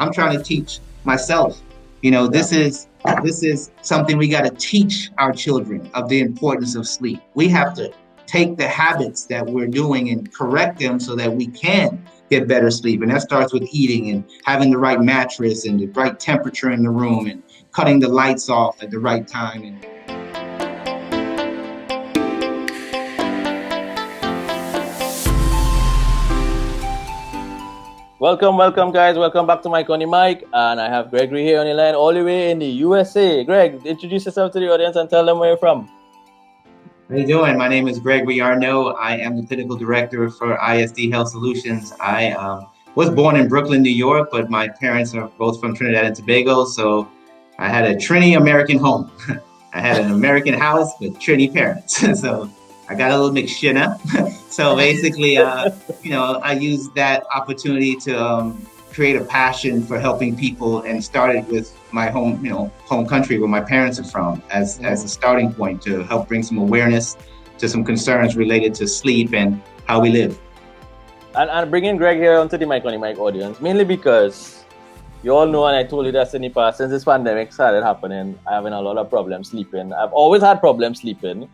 I'm trying to teach myself. This is something we got to teach our children of the importance of sleep. We have to take the habits that we're doing and correct them so that we can get better sleep. And that starts with eating and having the right mattress and the right temperature in the room and cutting the lights off at the right time. Welcome guys. Welcome back to Mike on the Mic. And I have Gregory here on the line all the way in the USA. Greg, introduce yourself to the audience and tell them where you're from. How you doing? My name is Gregory Arneaud. I am the clinical director for ISD Health Solutions. I was born in Brooklyn, New York, but my parents are both from Trinidad and Tobago, so I had a Trini American home. I had an American house with Trini parents, so I got a little mixture now. So basically, I used that opportunity to create a passion for helping people, and started with my home country where my parents are from as a starting point to help bring some awareness to some concerns related to sleep and how we live. And bringing Greg here onto the Mike on the Mic audience, mainly because you all know, and I told you that in the past, since this pandemic started happening, I'm having a lot of problems sleeping. I've always had problems sleeping.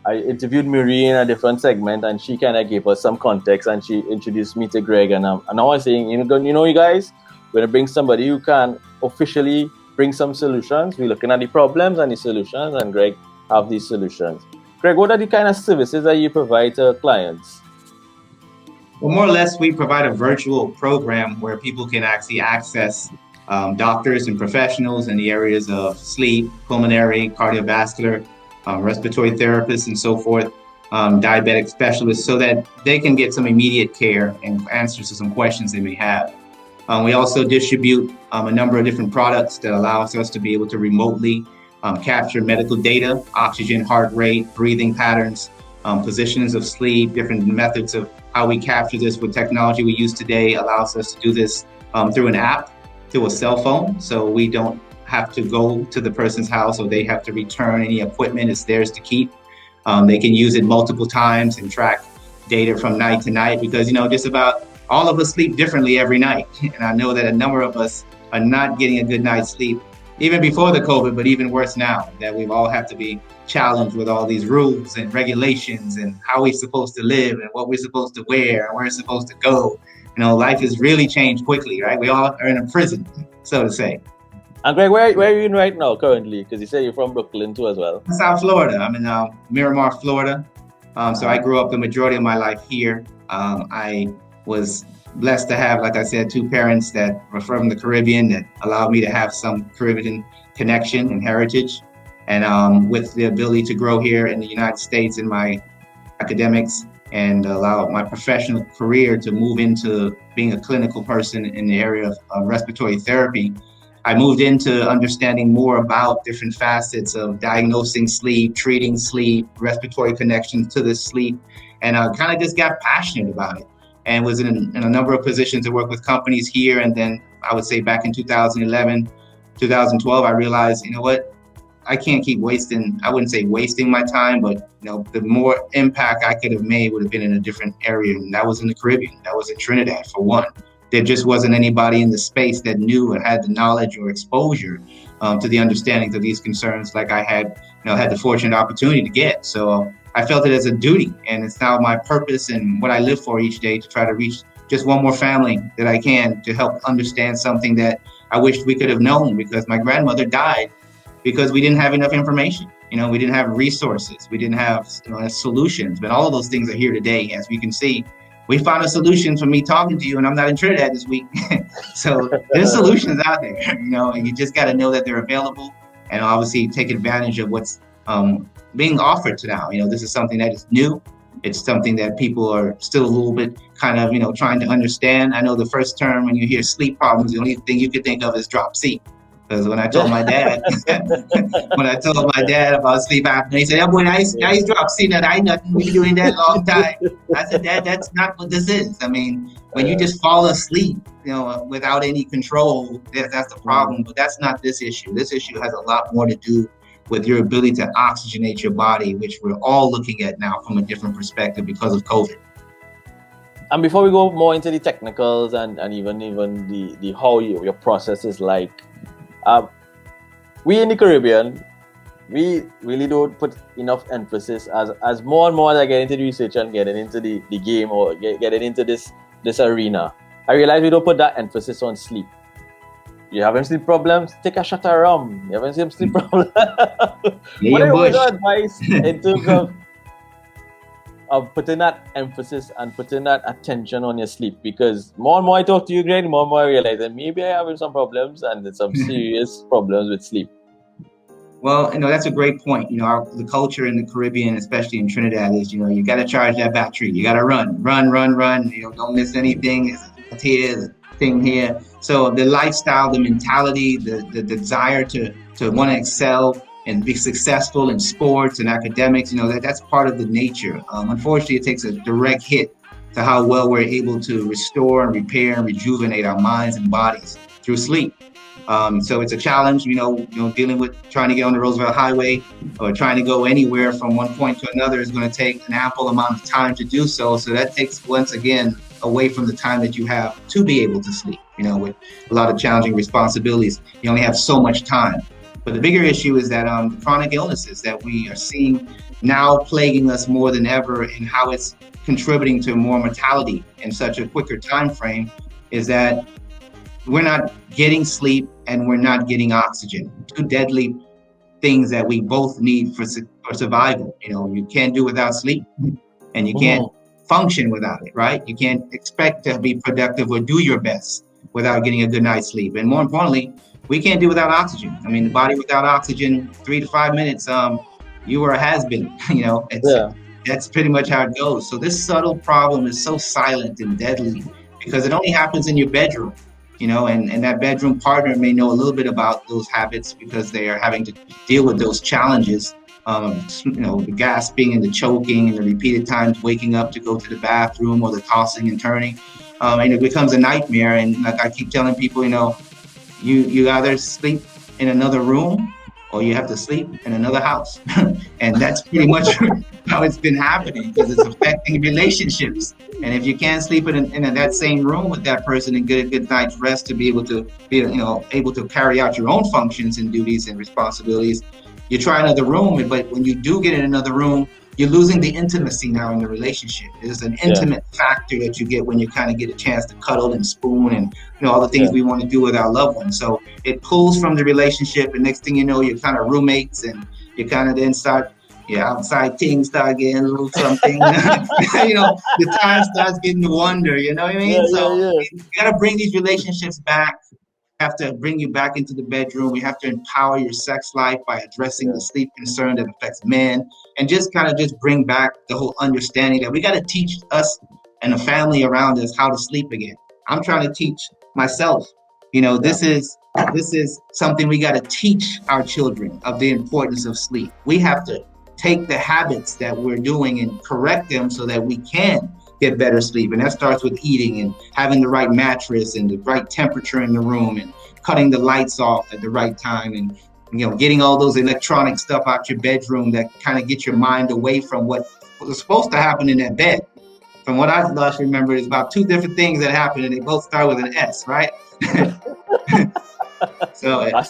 I interviewed Marie in a different segment, and she kind of gave us some context, and she introduced me to Greg. And now I'm saying, you guys, we're going to bring somebody who can officially bring some solutions. We're looking at the problems and the solutions, and Greg have these solutions. Greg, what are the kind of services that you provide to clients? Well, more or less, we provide a virtual program where people can actually access doctors and professionals in the areas of sleep, pulmonary, cardiovascular, respiratory therapists, and so forth, diabetic specialists, so that they can get some immediate care and answers to some questions they may have. We also distribute a number of different products that allows us to be able to remotely capture medical data, oxygen, heart rate, breathing patterns, positions of sleep, different methods of how we capture this with technology we use today allows us to do this through an app, through a cell phone, so we don't have to go to the person's house or they have to return any equipment. It's theirs to keep. They can use it multiple times and track data from night to night, because just about all of us sleep differently every night. And I know that a number of us are not getting a good night's sleep, even before the COVID, but even worse now, that we've all have to be challenged with all these rules and regulations and how we're supposed to live and what we're supposed to wear and where we're supposed to go. Life has really changed quickly, right? We all are in a prison, so to say. And Greg, where are you in right now currently? Because you say you're from Brooklyn too as well. South Florida. I'm in Miramar, Florida. So I grew up the majority of my life here. I was blessed to have, like I said, two parents that were from the Caribbean that allowed me to have some Caribbean connection and heritage. And with the ability to grow here in the United States in my academics and allow my professional career to move into being a clinical person in the area of respiratory therapy, I moved into understanding more about different facets of diagnosing sleep, treating sleep, respiratory connections to this sleep, and I kind of just got passionate about it and was in a number of positions to work with companies here. And then I would say back in 2011, 2012, I realized, I can't keep wasting, I wouldn't say wasting my time, but the more impact I could have made would have been in a different area. And that was in the Caribbean, that was in Trinidad for one. There just wasn't anybody in the space that knew or had the knowledge or exposure to the understanding of these concerns like I had, had the fortunate opportunity to get. So I felt it as a duty, and it's now my purpose and what I live for each day, to try to reach just one more family that I can to help understand something that I wished we could have known, because my grandmother died because we didn't have enough information. We didn't have resources, we didn't have solutions, but all of those things are here today. As we can see, we found a solution for me talking to you, and I'm not in Trinidad this week. So there's solutions out there, and you just got to know that they're available, and obviously take advantage of what's being offered to now. This is something that is new. It's something that people are still a little bit kind of, trying to understand. I know the first term when you hear sleep problems, the only thing you could think of is drop C. Because when I told my dad, about sleep apnea, he said, "Yeah, boy, I used to drop C. That I nothing. We've been doing that a long time." I said, "Dad, that's not what this is. I mean, when you just fall asleep, without any control, that's the problem. But that's not this issue. This issue has a lot more to do with your ability to oxygenate your body, which we're all looking at now from a different perspective because of COVID." And before we go more into the technicals and even the how your process is like, we in the Caribbean, we really don't put enough emphasis as more and more as I get into the research and getting into the game or getting into this arena. I realize we don't put that emphasis on sleep. You having sleep problems? Take a shot of rum. You having sleep problems? What are your advice in terms of putting that emphasis and putting that attention on your sleep? Because more and more I talk to you, Greg, more and more I realize that maybe I having some problems and some serious problems with sleep. Well, that's a great point. The culture in the Caribbean, especially in Trinidad, is, you got to charge that battery. You got to run. Don't miss anything. It's here, the thing here. So the lifestyle, the mentality, the desire to want to excel and be successful in sports and academics, that's part of the nature. Unfortunately, it takes a direct hit to how well we're able to restore and repair and rejuvenate our minds and bodies through sleep. So it's a challenge, dealing with trying to get on the Roosevelt Highway or trying to go anywhere from one point to another is going to take an ample amount of time to do so. So that takes, once again, away from the time that you have to be able to sleep, with a lot of challenging responsibilities. You only have so much time. But the bigger issue is that the chronic illnesses that we are seeing now plaguing us more than ever, and how it's contributing to more mortality in such a quicker time frame, is that we're not getting sleep and we're not getting oxygen. Two deadly things that we both need for survival. You can't do without sleep, and you can't function without it, right? You can't expect to be productive or do your best without getting a good night's sleep. And more importantly, we can't do without oxygen. I mean, the body without oxygen, 3 to 5 minutes, you are a has-been. That's pretty much how it goes. So this subtle problem is so silent and deadly because it only happens in your bedroom. And that bedroom partner may know a little bit about those habits because they are having to deal with those challenges, the gasping and the choking and the repeated times waking up to go to the bathroom or the tossing and turning. And it becomes a nightmare. And like I keep telling people, you either sleep in another room or you have to sleep in another house. And that's pretty much how it's been happening because it's affecting relationships. And if you can't sleep in that same room with that person and get a good night's rest to be able to able to carry out your own functions and duties and responsibilities, you try another room. But when you do get in another room, you're losing the intimacy now in the relationship. There's an intimate factor that you get when you kind of get a chance to cuddle and spoon and all the things we want to do with our loved ones. So it pulls from the relationship, and next thing you know, you're kind of roommates, and you kind of then start outside things start getting a little something. The time starts getting to wonder. You know what I mean? You got to bring these relationships back. Have to bring you back into the bedroom. We have to empower your sex life by addressing the sleep concern that affects men, and just bring back the whole understanding that we got to teach us and the family around us how to sleep again. I'm trying to teach myself. This is something we got to teach our children, of the importance of sleep. We have to take the habits that we're doing and correct them so that we can get better sleep. And that starts with eating and having the right mattress and the right temperature in the room and cutting the lights off at the right time and getting all those electronic stuff out your bedroom that kind of get your mind away from what was supposed to happen in that bed. From what I last remember, there's about 2 different things that happen, and they both start with an S, right? I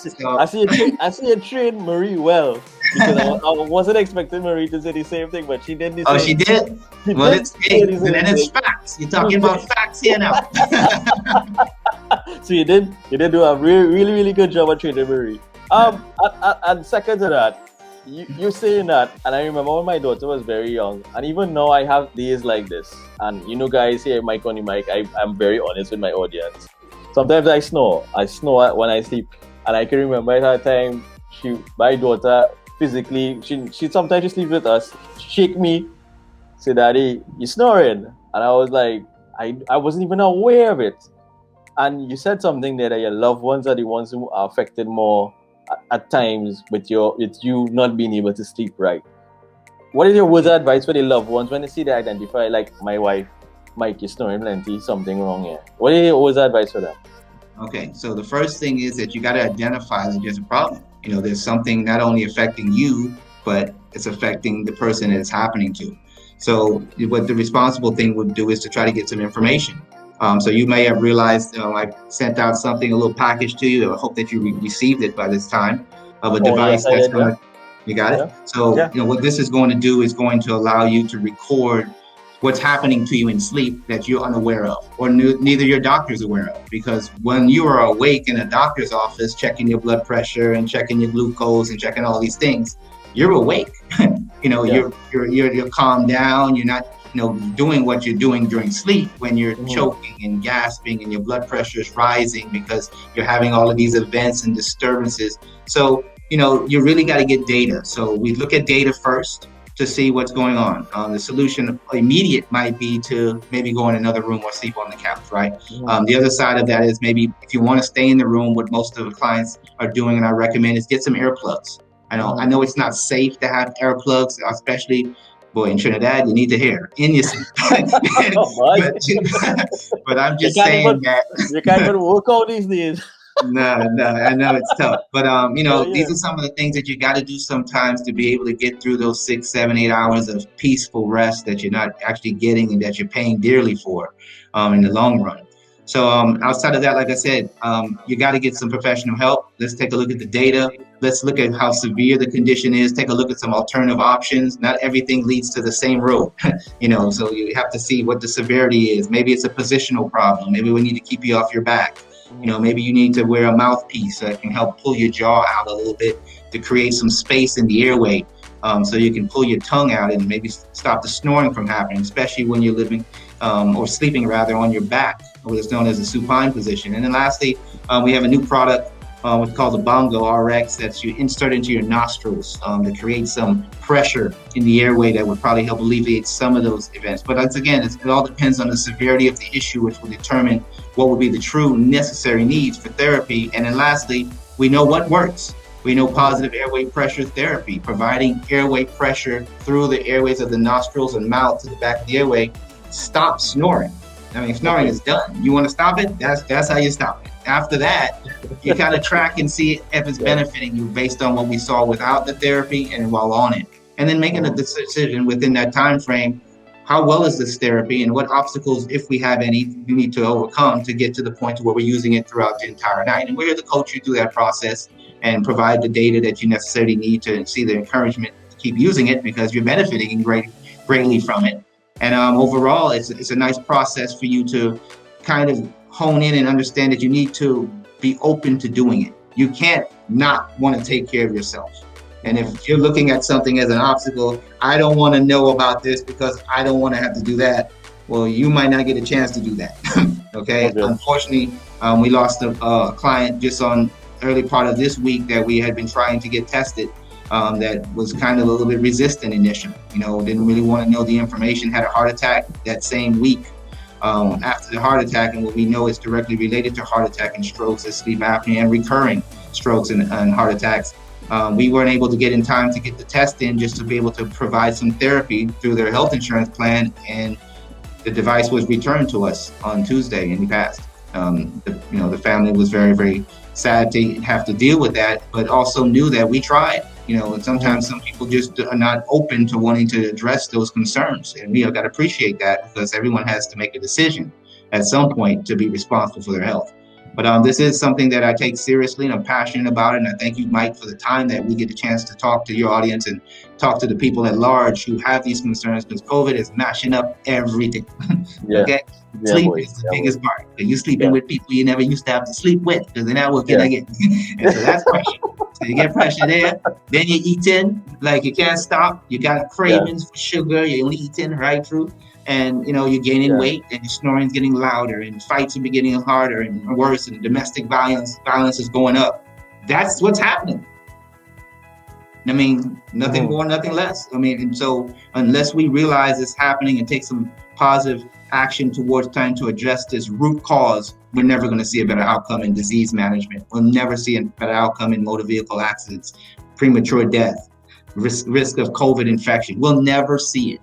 see you train Marie well, because I wasn't expecting Marie to say the same thing, but she did the same. Oh, she did? Well, it's facts. You're talking about facts here now. So you did do a really, really good job at training Marie. And second to that, you're saying that, and I remember when my daughter was very young, and even now I have days like this. And guys here, Mike on the mic, I'm very honest with my audience. Sometimes I snore. I snore when I sleep, and I can remember at that time, my daughter physically, she sometimes sleeps with us, shake me, say, "Daddy, you snoring?" And I was like, I wasn't even aware of it. And you said something there that your loved ones are the ones who are affected more at times with you not being able to sleep right. What is your words of advice for the loved ones when they see they identify, like my wife, Mike, you're snoring plenty, something wrong here? What is your words of advice for them? Okay, so the first thing is that you got to identify that there's a problem. There's something not only affecting you, but it's affecting the person that it's happening to. So what the responsible thing would do is to try to get some information. So you may have realized I sent out something, a little package to you. I hope that you received it by this time, of a Oh, yes, device I that's did. going Yeah. to, you got it? Yeah. So, Yeah. what this is going to do is going to allow you to record what's happening to you in sleep that you're unaware of, or neither your doctor's aware of. Because when you are awake in a doctor's office, checking your blood pressure and checking your glucose and checking all these things, you're awake. Yeah. You're calmed down. You're not doing what you're doing during sleep when you're choking and gasping and your blood pressure is rising because you're having all of these events and disturbances. So you really got to get data. So we look at data first to see what's going on. The solution immediate might be to maybe go in another room or sleep on the couch, right? The other side of that is maybe if you want to stay in the room, what most of the clients are doing, and I recommend, is get some earplugs. I know it's not safe to have earplugs, especially, boy, in Trinidad, you need to hear in your sleep. but I'm just saying that you can't even work out these days. no, I know it's tough, but Yeah. these are some of the things that you got to do sometimes to be able to get through those 6, 7, 8 hours of peaceful rest that you're not actually getting and that you're paying dearly for, in the long run. So outside of that, like I said, you got to get some professional help. Let's take a look at the data. Let's look at how severe the condition is. Take a look at some alternative options. Not everything leads to the same road, so you have to see what the severity is. Maybe it's a positional problem. Maybe we need to keep you off your back. Maybe you need to wear a mouthpiece that can help pull your jaw out a little bit to create some space in the airway, so you can pull your tongue out and maybe stop the snoring from happening, especially when you're living or sleeping rather on your back, what is known as a supine position. And then lastly, we have a new product, what's called the Bongo RX, that you insert into your nostrils to create some pressure in the airway that would probably help alleviate some of those events. But again, it all depends on the severity of the issue, which will determine what would be the true necessary needs for therapy. And then lastly, we know what works. We know positive airway pressure therapy, providing airway pressure through the airways of the nostrils and mouth to the back of the airway. Stop snoring. I mean, snoring is done. You want to stop it? That's how you stop it. After that, you kind of track and see if it's benefiting you based on what we saw without the therapy and while on it. And then making a decision within that time frame, how well is this therapy and what obstacles, if we have any, you need to overcome to get to the point where we're using it throughout the entire night. And we're here to coach you through that process and provide the data that you necessarily need to see the encouragement to keep using it because you're benefiting greatly from it. And overall, it's a nice process for you to kind of hone in and understand that you need to be open to doing it. You can't not want to take care of yourself. And if you're looking at something as an obstacle, I don't want to know about this because I don't want to have to do that. Well, you might not get a chance to do that. Okay. Unfortunately, we lost a client just on early part of this week that we had been trying to get tested. That was kind of a little bit resistant initially, didn't really want to know the information, had a heart attack that same week after the heart attack. And what we know is directly related to heart attack and strokes is sleep apnea and recurring strokes and heart attacks. We weren't able to get in time to get the test in just to be able to provide some therapy through their health insurance plan. And the device was returned to us on Tuesday and he passed. The family was very, very sad to have to deal with that, but also knew that we tried. And sometimes some people just are not open to wanting to address those concerns. And we have got to appreciate that because everyone has to make a decision at some point to be responsible for their health. But this is something that I take seriously and I'm passionate about it. And I thank you, Mike, for the time that we get a chance to talk to your audience and talk to the people at large who have these concerns because COVID is mashing up everything. Okay? Sleep is the biggest part. You're sleeping with people you never used to have to sleep with because they're not working again. And so that's pressure. So you get pressure there. Then you're eating like you can't stop. You got cravings for sugar. You're only eating right through. And you're gaining weight and your snoring's getting louder and fights are getting harder and worse and domestic violence is going up. That's what's happening. I mean, nothing more, nothing less. I mean, and so unless we realize it's happening and take some positive action towards trying to address this root cause, we're never going to see a better outcome in disease management. We'll never see a better outcome in motor vehicle accidents, premature death, risk of COVID infection. We'll never see it.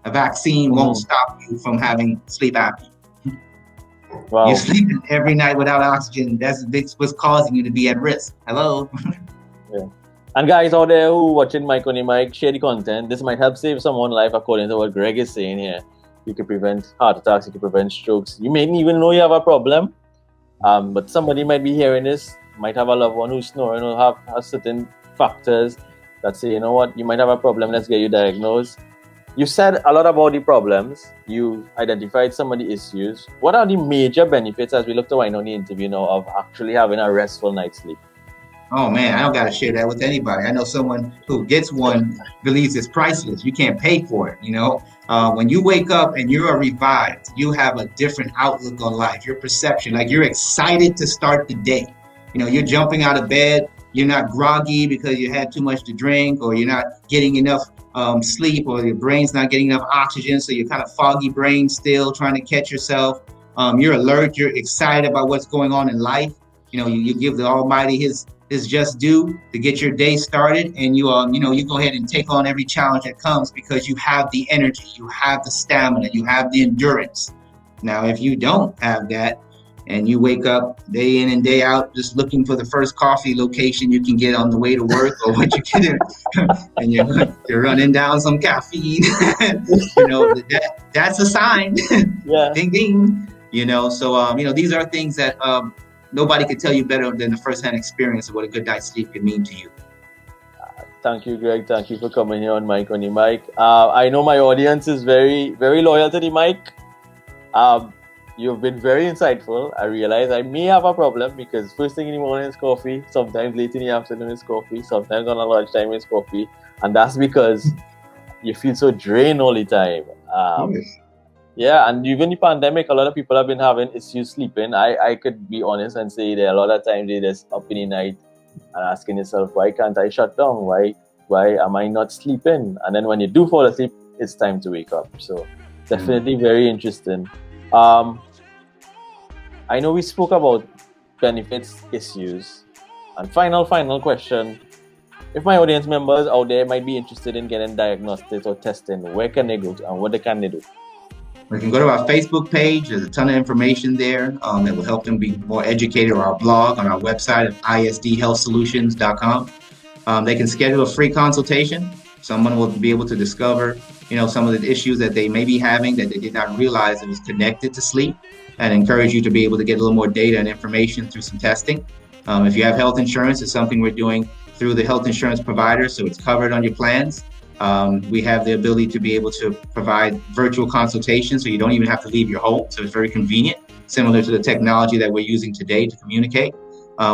A vaccine won't stop you from having sleep apnea. Wow. You're sleeping every night without oxygen. That's what's causing you to be at risk. Hello? And guys out there who watching Mike on the Mic, share the content. This might help save someone's life according to what Greg is saying here. You can prevent heart attacks, you can prevent strokes. You may not even know you have a problem, but somebody might be hearing this, might have a loved one who's snoring or have certain factors that say, you know what, you might have a problem, let's get you diagnosed. You said a lot about the problems. You identified some of the issues. What are the major benefits, as we look to wind on the interview now, of actually having a restful night's sleep? Oh man, I don't got to share that with anybody. I know someone who gets one believes it's priceless. You can't pay for it. When you wake up and you are revived, you have a different outlook on life. Your perception, like you're excited to start the day. You're jumping out of bed. You're not groggy because you had too much to drink, or you're not getting enough sleep, or your brain's not getting enough oxygen. So you're kind of foggy brain still, trying to catch yourself. You're alert. You're excited about what's going on in life. You give the Almighty His just due to get your day started, and you go ahead and take on every challenge that comes because you have the energy, you have the stamina, you have the endurance. Now, if you don't have that and you wake up day in and day out just looking for the first coffee location you can get on the way to work, or what you get in, and you're running down some caffeine, that's a sign. Yeah. Ding ding. So these are things that nobody could tell you better than the first-hand experience of what a good night's sleep can mean to you. Thank you, Greg. Thank you for coming here on Mike on the Mic. I know my audience is very, very loyal to the mic. You've been very insightful. I realize I may have a problem because first thing in the morning is coffee. Sometimes late in the afternoon is coffee. Sometimes on a lunchtime is coffee. And that's because you feel so drained all the time. Yeah, and even the pandemic, a lot of people have been having issues sleeping. I could be honest and say that a lot of times they just up in the night and asking yourself, why can't I shut down? Why am I not sleeping? And then when you do fall asleep, it's time to wake up. So definitely very interesting. I know we spoke about benefits, issues, and final question. If my audience members out there might be interested in getting diagnostics or testing, where can they go to and what can they do? We can go to our Facebook page. There's a ton of information there that will help them be more educated, or our blog on our website at isdhealthsolutions.com. They can schedule a free consultation. Someone will be able to discover, some of the issues that they may be having that they did not realize it was connected to sleep, and encourage you to be able to get a little more data and information through some testing. If you have health insurance, it's something we're doing through the health insurance provider, so it's covered on your plans. We have the ability to be able to provide virtual consultations, so you don't even have to leave your home. So it's very convenient, similar to the technology that we're using today to communicate.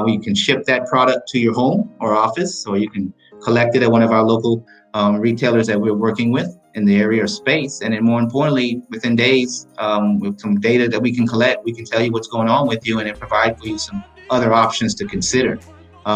We can ship that product to your home or office, or you can collect it at one of our local retailers that we're working with in the area or space. And then more importantly, within days, with some data that we can collect, we can tell you what's going on with you and then provide for you some other options to consider.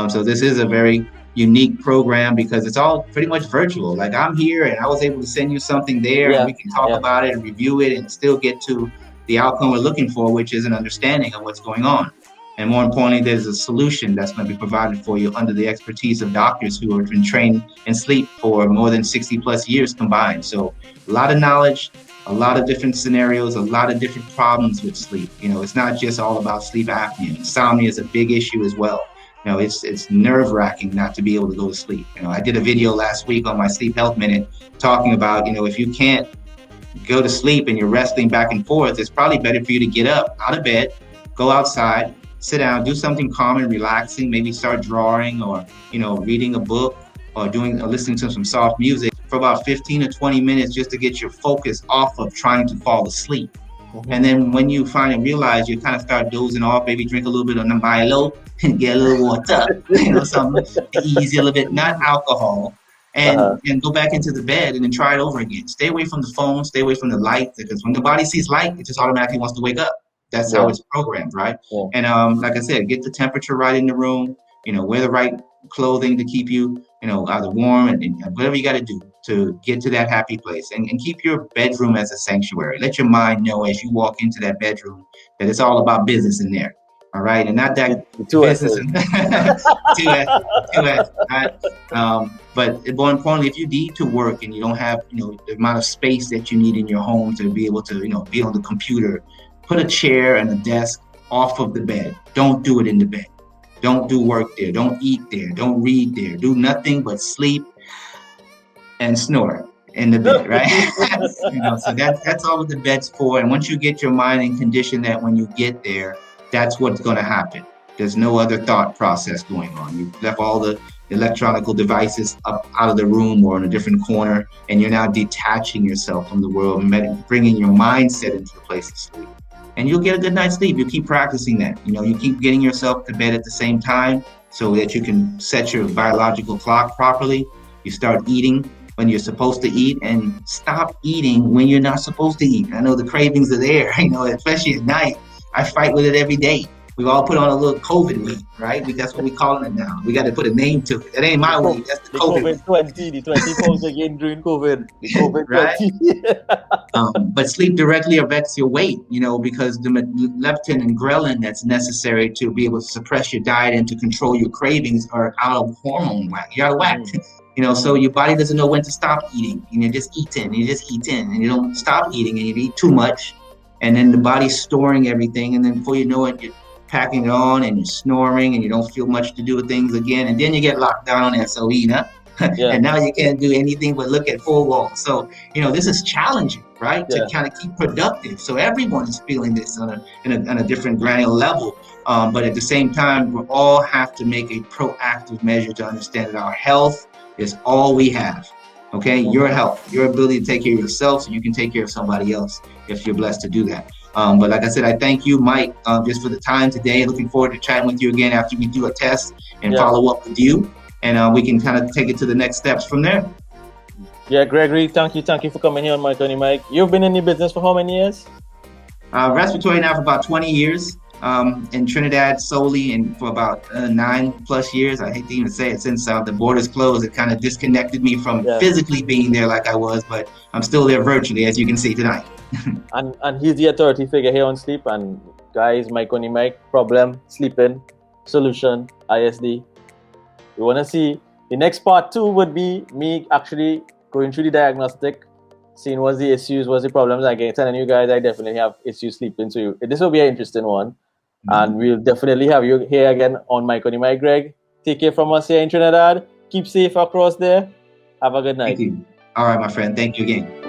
So this is a very unique program because it's all pretty much virtual. Like, I'm here and I was able to send you something there, and we can talk about it and review it and still get to the outcome we're looking for, which is an understanding of what's going on. And more importantly, there's a solution that's going to be provided for you under the expertise of doctors who have been trained in sleep for more than 60 plus years combined. So a lot of knowledge, a lot of different scenarios, a lot of different problems with sleep. It's not just all about sleep apnea. Insomnia is a big issue as well. It's nerve-wracking not to be able to go to sleep. I did a video last week on my Sleep Health Minute talking about, if you can't go to sleep and you're wrestling back and forth, it's probably better for you to get up out of bed, go outside, sit down, do something calm and relaxing, maybe start drawing or, reading a book or listening to some soft music for about 15 to 20 minutes just to get your focus off of trying to fall asleep. And then when you finally realize, you kind of start dozing off, maybe drink a little bit of Milo and get a little water, something easy, a little bit, not alcohol, and go back into the bed and then try it over again. Stay away from the phone, stay away from the light, because when the body sees light, it just automatically wants to wake up. That's how it's programmed, right? Yeah. And like I said, get the temperature right in the room, wear the right clothing to keep you, either warm and whatever you got to do to get to that happy place, and keep your bedroom as a sanctuary. Let your mind know as you walk into that bedroom that it's all about business in there. All right. And not that business. But more importantly, if you need to work and you don't have, the amount of space that you need in your home to be able to, be on the computer, put a chair and a desk off of the bed. Don't do it in the bed. Don't do work there. Don't eat there. Don't read there. Do nothing but sleep and snore in the bed, right? So that's all the bed's for. And once you get your mind in condition that when you get there, that's what's going to happen. There's no other thought process going on. You've left all the electronical devices up out of the room or in a different corner, and you're now detaching yourself from the world, bringing your mindset into the place of sleep. And you'll get a good night's sleep. You keep practicing that. You keep getting yourself to bed at the same time so that you can set your biological clock properly. You start eating when you're supposed to eat and stop eating when you're not supposed to eat. I know the cravings are there, especially at night. I fight with it every day. We've all put on a little COVID weight, right? That's what we're calling it now. We got to put a name to it. That ain't my weight. That's the COVID weight. 20, the 20 pounds again during COVID. The COVID right? But sleep directly affects your weight, because the leptin and ghrelin that's necessary to be able to suppress your diet and to control your cravings are out of hormone whack. You're out of whack. So your body doesn't know when to stop eating. You just eat in, and you don't stop eating, and you eat too much, and then the body's storing everything, and then before you know it, you're packing it on, and you're snoring, and you don't feel much to do with things again, and then you get locked down on SOE, yeah. And now you can't do anything but look at four walls. So this is challenging, right? Yeah. To kind of keep productive. So everyone is feeling this on a different granular level. But at the same time, we all have to make a proactive measure to understand that our health is all we have. Okay, your health, your ability to take care of yourself so you can take care of somebody else if you're blessed to do that. But like I said, I thank you, Mike, just for the time today. Looking forward to chatting with you again after we do a test and follow up with you. And we can kind of take it to the next steps from there. Yeah, Gregory, thank you for coming here on Mike on the Mic. You've been in the business for how many years? Respiratory now for about 20 years. In Trinidad solely, and for about 9+ years. I hate to even say it, since the borders closed, it kind of disconnected me from physically being there like I was, but I'm still there virtually, as you can see tonight. and he's the authority figure here on sleep. And guys, Mike on the Mic, problem, sleeping, solution, ISD. We want to see the next part 2 would be me actually going through the diagnostic, seeing what's the issues, what's the problems I get, telling you guys I definitely have issues sleeping. So this will be an interesting one. And we'll definitely have you here again on Mike on the Mic, Greg. Take care from us here in Trinidad. Keep safe across there. Have a good night. Thank you. All right, my friend. Thank you again.